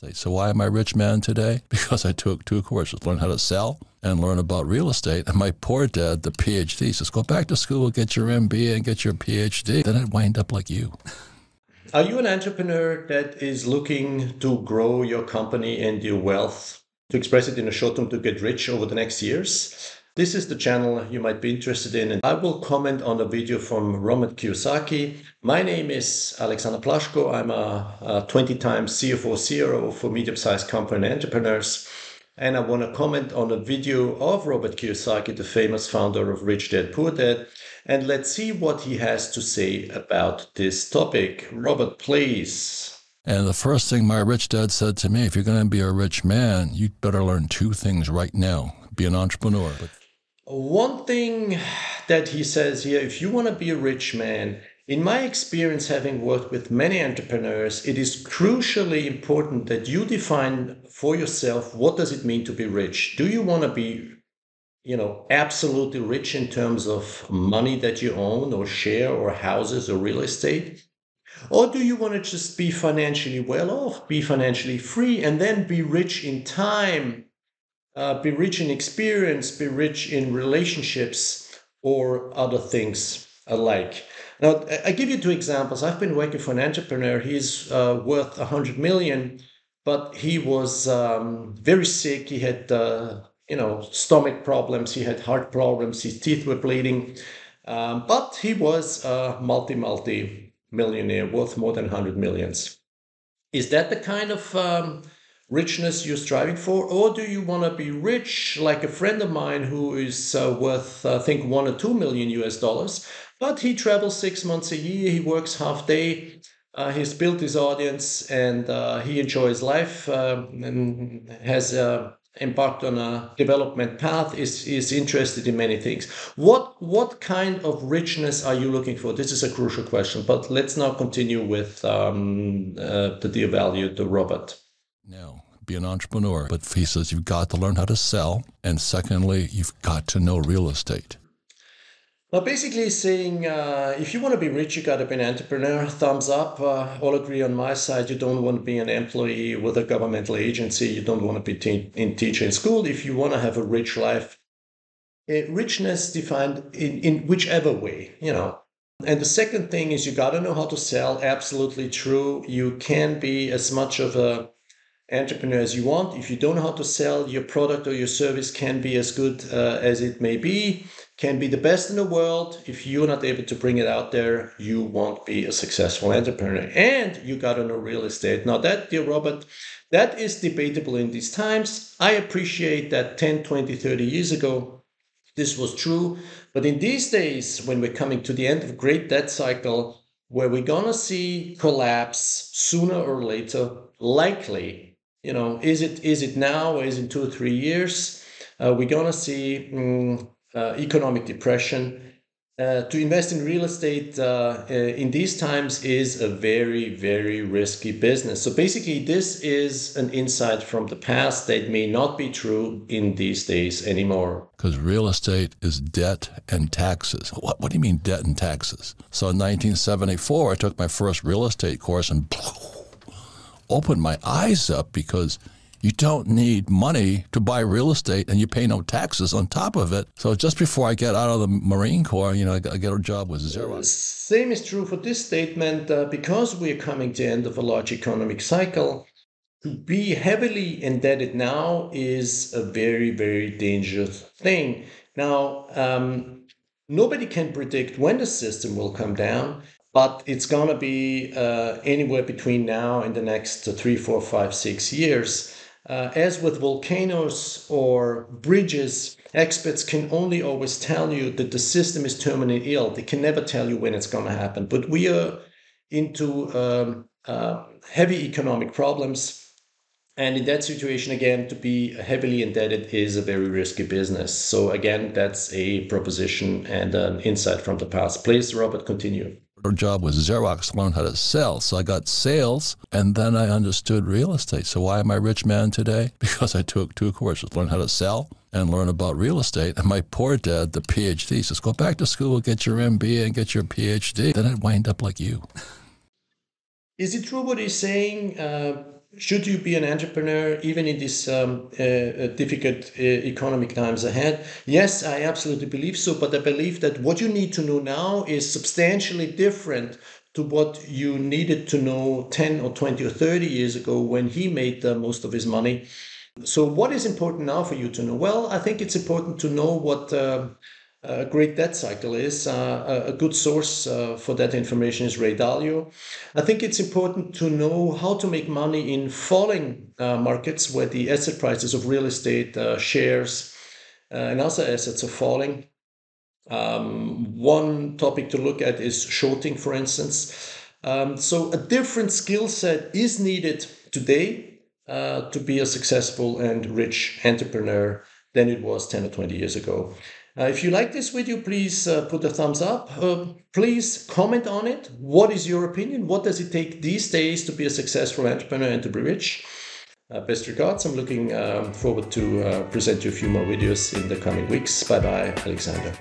So why am I a rich man today? Because I took 2 courses, learn how to sell and learn about real estate. And my poor dad, the PhD, says, go back to school, get your MBA and get your PhD. Then I'd wind up like you. Are you an entrepreneur that is looking to grow your company and your wealth, to express it in a short term, to get rich over the next years? This is the channel you might be interested in, and I will comment on a video from Robert Kyosaki. My name is Alexander Plaschko. I'm a 20 times CFO CRO for medium-sized company entrepreneurs. And I want to comment on a video of Robert Kyosaki, the famous founder of Richdadpoordad. And let's see what he has to say about this topic. Robert, please. And the first thing my rich dad said to me, if you're going to be a rich man, you better learn 2 things right now. Be an entrepreneur. One thing that he says here, if you want to be a rich man, in my experience, having worked with many entrepreneurs, it is crucially important that you define for yourself, what does it mean to be rich? Do you want to be, absolutely rich in terms of money that you own or share or houses or real estate? Or do you want to just be financially well off, be financially free, and then be rich in time, be rich in experience, be rich in relationships or other things alike? Now, I give you 2 examples. I've been working for an entrepreneur. He's worth 100 million, but he was very sick. He had, stomach problems. He had heart problems. His teeth were bleeding. But he was a multi-millionaire worth more than 100 millions. Is that the kind of richness you're striving for? Or do you want to be rich like a friend of mine who is worth, I think, 1 or 2 million US dollars? But he travels 6 months a year, he works half day, he's built his audience, and he enjoys life and has embarked on a development path, is interested in many things. What kind of richness are you looking for? This is a crucial question, but let's now continue with the dear valued Robert. No, be an entrepreneur. But he says you've got to learn how to sell. And secondly, you've got to know real estate. Now, basically saying, if you want to be rich, you got to be an entrepreneur. Thumbs up. All agree on my side. You don't want to be an employee with a governmental agency. You don't want to be teacher in school. If you want to have a rich life, richness defined in whichever way, And the second thing is you got to know how to sell. Absolutely true. You can be as much of a entrepreneur as you want. If you don't know how to sell, your product or your service can be as good as it may be, can be the best in the world. If you're not able to bring it out there, you won't be a successful entrepreneur. And you got to know real estate. Now that, dear Robert, that is debatable in these times. I appreciate that 10, 20, 30 years ago, this was true. But in these days, when we're coming to the end of a great debt cycle, where we're going to see collapse sooner or later, likely, is it now or is it 2 or 3 years? We're going to see economic depression. To invest in real estate in these times is a very, very risky business. So basically, this is an insight from the past that may not be true in these days anymore. Because real estate is debt and taxes. What do you mean debt and taxes? So in 1974, I took my first real estate course and opened my eyes up, because you don't need money to buy real estate and you pay no taxes on top of it. So just before I get out of the Marine Corps, I get a job with zero. Same is true for this statement. Because we're coming to the end of a large economic cycle, to be heavily indebted now is a very, very dangerous thing. Now, nobody can predict when the system will come down, but it's going to be anywhere between now and the next 3, 4, 5, 6 years. As with volcanoes or bridges, experts can only always tell you that the system is terminally ill. They can never tell you when it's going to happen. But we are into heavy economic problems. And in that situation, again, to be heavily indebted is a very risky business. So again, that's a proposition and an insight from the past. Please, Robert, continue. Our job was Xerox to learn how to sell. So I got sales, and then I understood real estate. So why am I a rich man today? Because I took 2 courses, learn how to sell and learn about real estate. And my poor dad, the PhD, says, go back to school, get your MBA and get your PhD. Then I'd wind up like you. Is it true what he's saying? should you be an entrepreneur even in these difficult economic times ahead? Yes, I absolutely believe so, but I believe that what you need to know now is substantially different to what you needed to know 10 or 20 or 30 years ago when he made most of his money. So what is important now for you to know? Well, I think it's important to know what a great debt cycle is. A good source for that information is Ray Dalio. I think it's important to know how to make money in falling markets where the asset prices of real estate, shares, and other assets are falling. One topic to look at is shorting, for instance. So a different skill set is needed today to be a successful and rich entrepreneur than it was 10 or 20 years ago. If you like this video, please put a thumbs up. Please comment on it. What is your opinion? What does it take these days to be a successful entrepreneur and to be rich? Best regards. I'm looking forward to present you a few more videos in the coming weeks. Bye bye, Alexander.